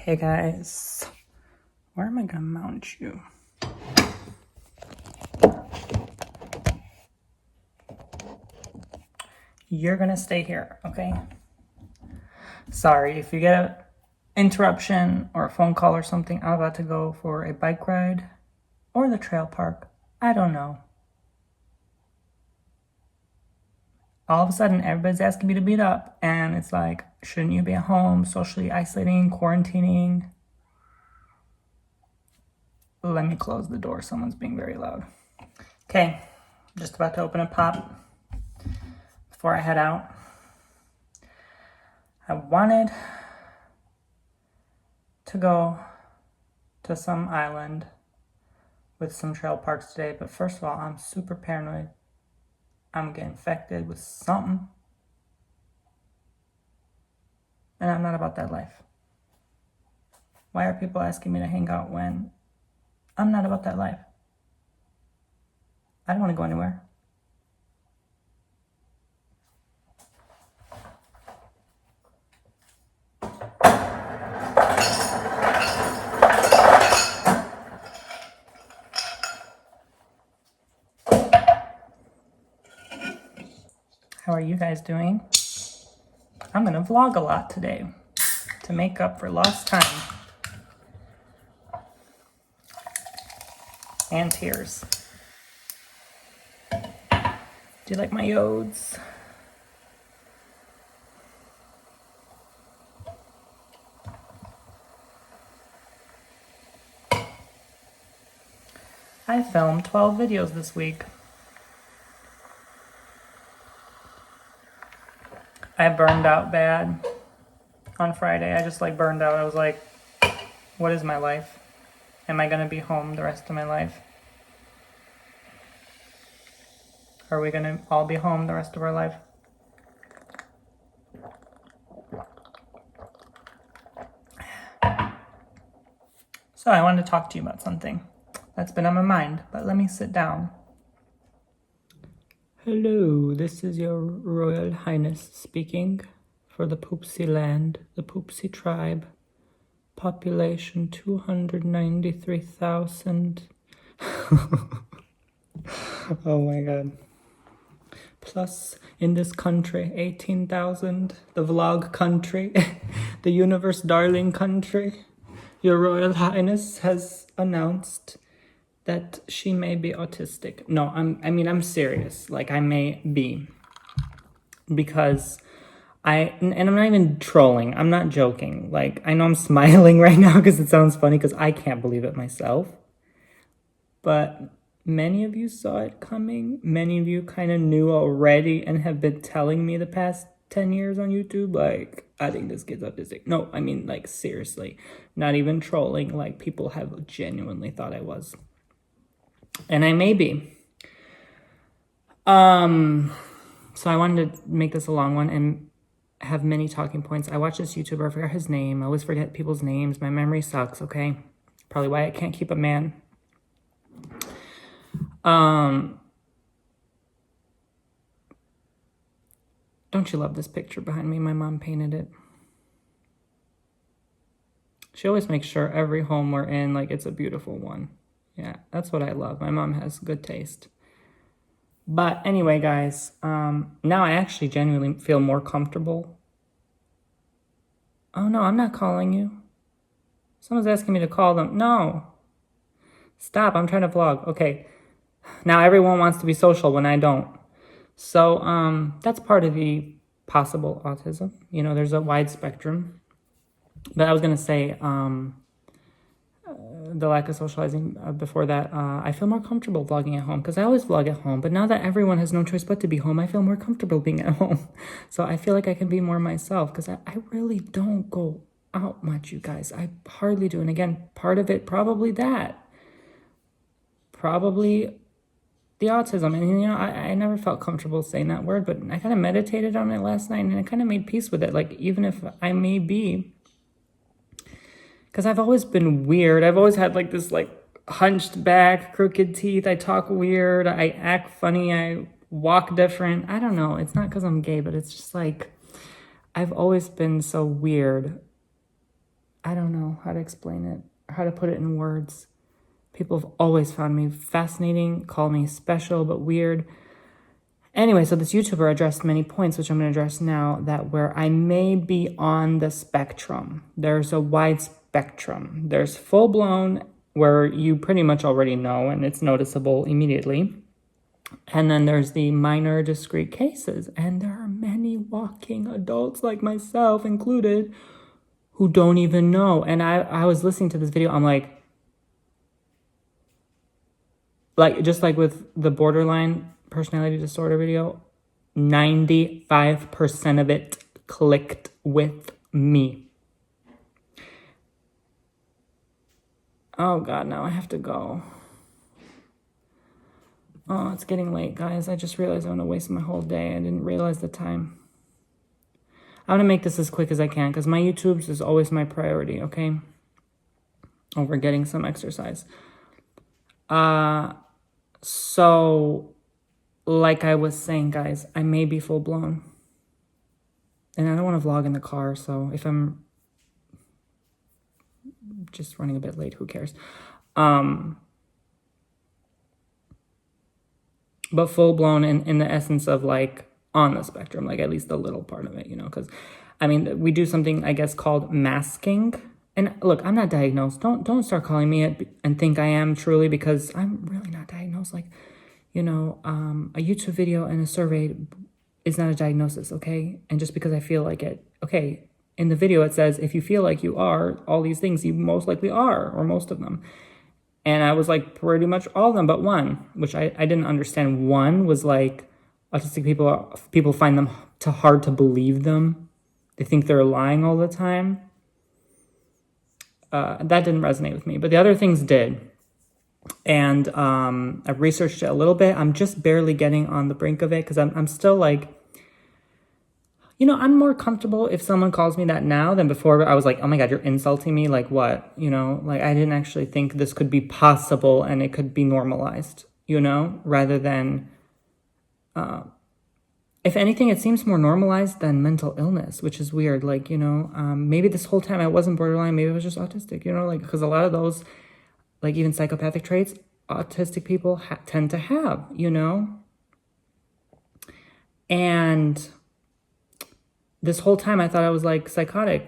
Okay, guys, where am I gonna mount you? You're gonna stay here, okay? Sorry, if you get an interruption or a phone call or something, I'm about to go for a bike ride or the trail park. I don't know. All of a sudden, everybody's asking me to meet up, and it's like, shouldn't you be at home, socially isolating, quarantining? Let me close the door. Someone's being very loud. Okay, just about to open a pop before I head out. I wanted to go to some island with some trail parks today, but first of all, I'm super paranoid. I'm gonna get infected with something, and I'm not about that life. Why are people asking me to hang out when I'm not about that life? I don't want to go anywhere. How are you guys doing? I'm gonna vlog a lot today to make up for lost time and tears. Do you like my yodes? I filmed 12 videos this week. I burned out bad on Friday. I just burned out. I was like, what is my life? Am I gonna be home the rest of my life? Are we gonna all be home the rest of our life? So I wanted to talk to you about something that's been on my mind, but let me sit down. Hello, this is your Royal Highness speaking for the Poopsie Land, the Poopsie Tribe, population 293,000. Oh my god. Plus, in this country, 18,000, the vlog country, the universe darling country, your Royal Highness has announced that she may be autistic. No, I'm serious. I may be. Because and I'm not even trolling. I'm not joking. I know I'm smiling right now because it sounds funny because I can't believe it myself. But many of you saw it coming. Many of you kind of knew already and have been telling me the past 10 years on YouTube, I think this kid's autistic. No, seriously. Not even trolling. People have genuinely thought I was. And I may be. So I wanted to make this a long one and have many talking points. I watched this YouTuber, I forgot his name. I always forget people's names. My memory sucks, okay? Probably why I can't keep a man. Don't you love this picture behind me? My mom painted it. She always makes sure every home we're in, it's a beautiful one. Yeah, that's what I love. My mom has good taste. But anyway, guys, now I actually genuinely feel more comfortable. Oh, no, I'm not calling you. Someone's asking me to call them. No. Stop, I'm trying to vlog. Okay. Now everyone wants to be social when I don't. So that's part of the possible autism. There's a wide spectrum. But I was going to say the lack of socializing before that. I feel more comfortable vlogging at home because I always vlog at home. But now that everyone has no choice but to be home, I feel more comfortable being at home. So I feel like I can be more myself because I really don't go out much, you guys. I hardly do. And again, part of it, probably that. Probably the autism. And, I never felt comfortable saying that word, but I kind of meditated on it last night and I kind of made peace with it. Even if I may be, because I've always been weird. I've always had this hunched back, crooked teeth. I talk weird. I act funny. I walk different. I don't know. It's not because I'm gay, but it's just I've always been so weird. I don't know how to explain it, how to put it in words. People have always found me fascinating, call me special but weird. Anyway, so this YouTuber addressed many points, which I'm going to address now, that where I may be on the spectrum. There's a wide spectrum. There's full-blown, where you pretty much already know, and it's noticeable immediately. And then there's the minor discrete cases. And there are many walking adults, like myself included, who don't even know. And I was listening to this video, I'm like, just like with the borderline personality disorder video, 95% of it clicked with me. Oh God, now I have to go. Oh, it's getting late, guys. I just realized I'm gonna waste my whole day. I didn't realize the time. I'm gonna make this as quick as I can because my YouTube's is always my priority, okay? Over getting some exercise. So, like I was saying, guys, I may be full blown. And I don't want to vlog in the car, so if I'm just running a bit late, who cares? But full blown in the essence of like on the spectrum, like at least the little part of it, you know, because I mean, we do something, I guess, called masking. And look, I'm not diagnosed. Don't start calling me it and think I am truly, because I'm really not diagnosed. Like, you know, a YouTube video and a survey is not a diagnosis, okay? And just because I feel like it, okay, in the video it says, if you feel like you are all these things, you most likely are, or most of them. And I was like pretty much all of them but one, which I didn't understand. One was like autistic people find them hard to believe them. They think they're lying all the time. That didn't resonate with me, but the other things did. And I've researched it a little bit. I'm just barely getting on the brink of it because I'm still like, you know, I'm more comfortable if someone calls me that now than before. I was like, oh my God, you're insulting me. Like what? You know, like I didn't actually think this could be possible and it could be normalized, you know, rather than, if anything, it seems more normalized than mental illness, which is weird. Like, you know, maybe this whole time I wasn't borderline, maybe I was just autistic, you know, like, because a lot of those, like even psychopathic traits, autistic people tend to have, you know. And this whole time I thought I was like psychotic,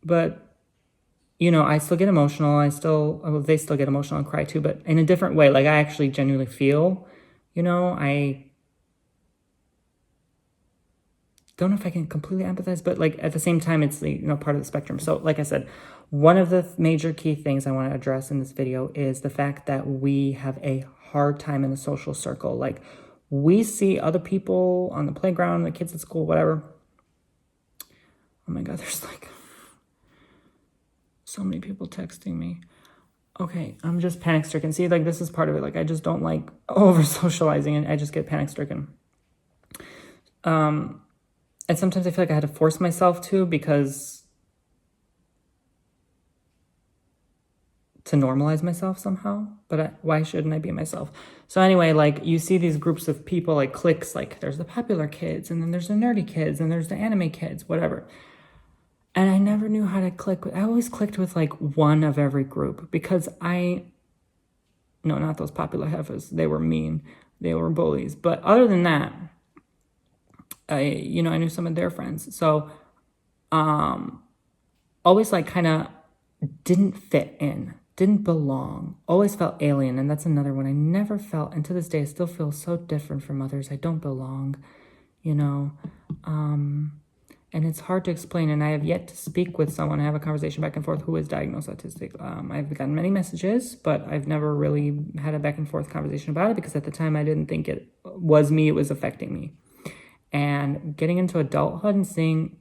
but you know, I still get emotional. They still get emotional and cry too, but in a different way. Like I actually genuinely feel, you know, I don't know if I can completely empathize, but like at the same time, it's, you know, part of the spectrum. So like I said, one of the major key things I want to address in this video is the fact that we have a hard time in the social circle. Like we see other people on the playground, the kids at school, whatever. Oh my God, there's like so many people texting me. Okay, I'm just panic stricken. See, like this is part of it. Like I just don't like over socializing and I just get panic stricken. And sometimes I feel like I had to force myself to normalize myself somehow, but why shouldn't I be myself? So anyway, like you see these groups of people, like cliques, like there's the popular kids and then there's the nerdy kids and there's the anime kids, whatever. And I never knew how to click. I always clicked with like one of every group because no, not those popular heifers. They were mean. They were bullies. But other than that, I knew some of their friends. So, always like kind of didn't fit in, didn't belong, always felt alien. And that's another one I never felt. And to this day, I still feel so different from others. I don't belong, you know. And it's hard to explain. And I have yet to speak with someone, I have a conversation back and forth, who is diagnosed autistic. I've gotten many messages, but I've never really had a back and forth conversation about it because at the time I didn't think it was me, it was affecting me. And getting into adulthood and seeing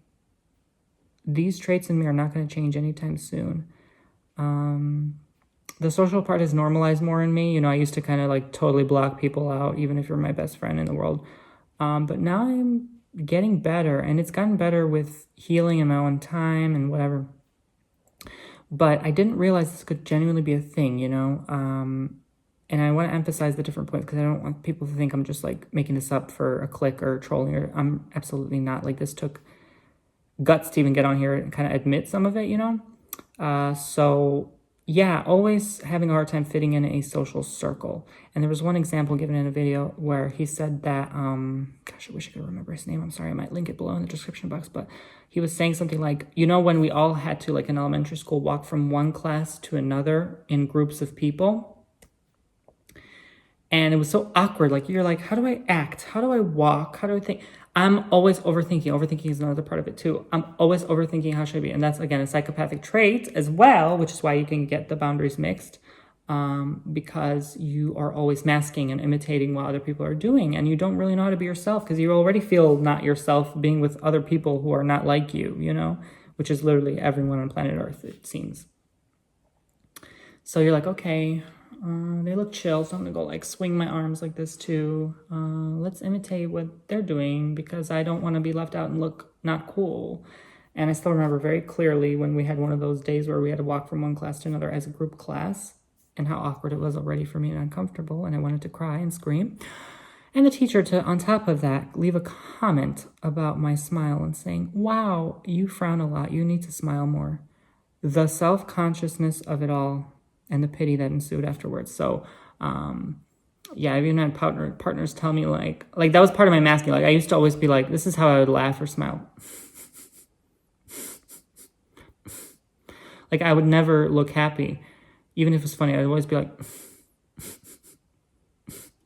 these traits in me are not going to change anytime soon. The social part has normalized more in me. You know, I used to kind of like totally block people out, even if you're my best friend in the world. But now I'm getting better, and it's gotten better with healing in my own time and whatever. But I didn't realize this could genuinely be a thing, you know. And I want to emphasize the different points because I don't want people to think I'm just like making this up for a click or trolling. I'm absolutely not. Like this took guts to even get on here and kind of admit some of it, you know. So yeah, always having a hard time fitting in a social circle. And there was one example given in a video where he said that, gosh, I wish I could remember his name. I'm sorry, I might link it below in the description box. But he was saying something like, you know, when we all had to, like in elementary school, walk from one class to another in groups of people. And it was so awkward. Like, you're like, how do I act? How do I walk? How do I think? I'm always overthinking. Overthinking is another part of it too. I'm always overthinking how should I be. And that's, again, a psychopathic trait as well, which is why you can get the boundaries mixed, because you are always masking and imitating what other people are doing. And you don't really know how to be yourself because you already feel not yourself being with other people who are not like you, you know, which is literally everyone on planet Earth, it seems. So you're like, okay, they look chill, so I'm gonna go like swing my arms like this too. Let's imitate what they're doing because I don't want to be left out and look not cool. And I still remember very clearly when we had one of those days where we had to walk from one class to another as a group class and how awkward it was already for me and uncomfortable, and I wanted to cry and scream. And the teacher, to on top of that, leave a comment about my smile and saying, wow, you frown a lot, you need to smile more. The self-consciousness of it all and the pity that ensued afterwards. So, yeah, I've even had partners tell me like that was part of my masking. Like I used to always be like, this is how I would laugh or smile. Like I would never look happy. Even if it was funny, I'd always be like,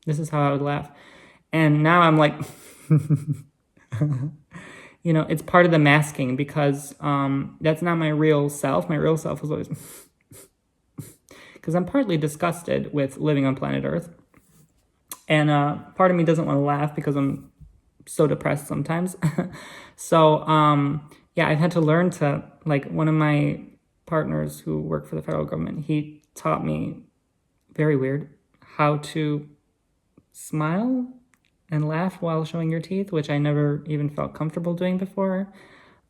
this is how I would laugh. And now I'm like, you know, it's part of the masking because that's not my real self. My real self was always... because I'm partly disgusted with living on planet Earth. And part of me doesn't want to laugh because I'm so depressed sometimes. So, yeah, I've had to learn to, like, one of my partners who worked for the federal government, he taught me, very weird, how to smile and laugh while showing your teeth, which I never even felt comfortable doing before.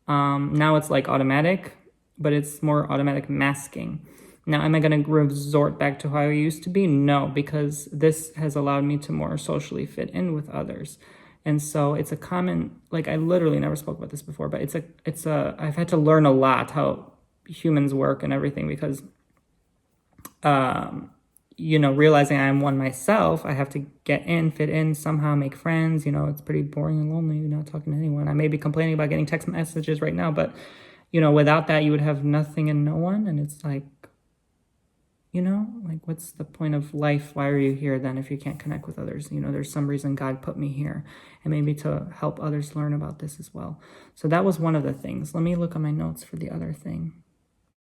Now it's like automatic, but it's more automatic masking. Now, am I going to resort back to how I used to be? No, because this has allowed me to more socially fit in with others. And so it's a common, like I literally never spoke about this before, but I've had to learn a lot how humans work and everything because, you know, realizing I'm one myself, I have to get in, fit in, somehow make friends. You know, it's pretty boring and lonely, not talking to anyone. I may be complaining about getting text messages right now, but, you know, without that, you would have nothing and no one. And it's like, you know, like what's the point of life? Why are you here then if you can't connect with others? You know, there's some reason God put me here and maybe to help others learn about this as well. So that was one of the things. Let me look at my notes for the other thing.